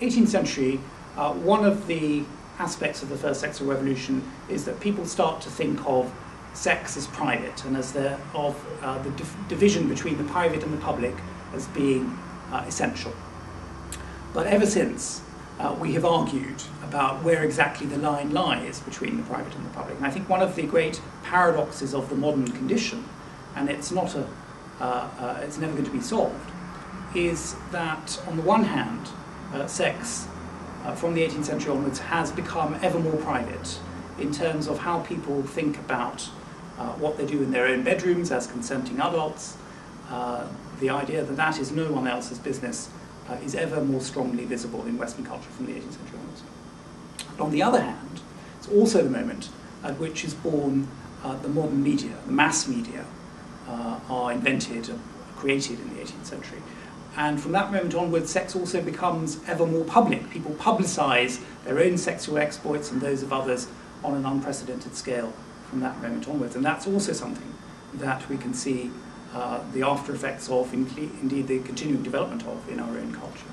18th century, one of the aspects of the first sexual revolution is that people start to think of sex as private and as the division between the private and the public as being essential. But ever since, we have argued about where exactly the line lies between the private and the public. And I think one of the great paradoxes of the modern condition, and it's not it's never going to be solved, is that on the one hand, sex from the 18th century onwards has become ever more private in terms of how people think about what they do in their own bedrooms as consenting adults. The idea that that is no one else's business is ever more strongly visible in Western culture from the 18th century onwards. But on the other hand, it's also the moment at which is born the modern media, the mass media are invented and created in the 18th century. And from that moment onwards, sex also becomes ever more public. People publicize their own sexual exploits and those of others on an unprecedented scale from that moment onwards. And that's also something that we can see the after effects of, indeed the continuing development of, in our own culture.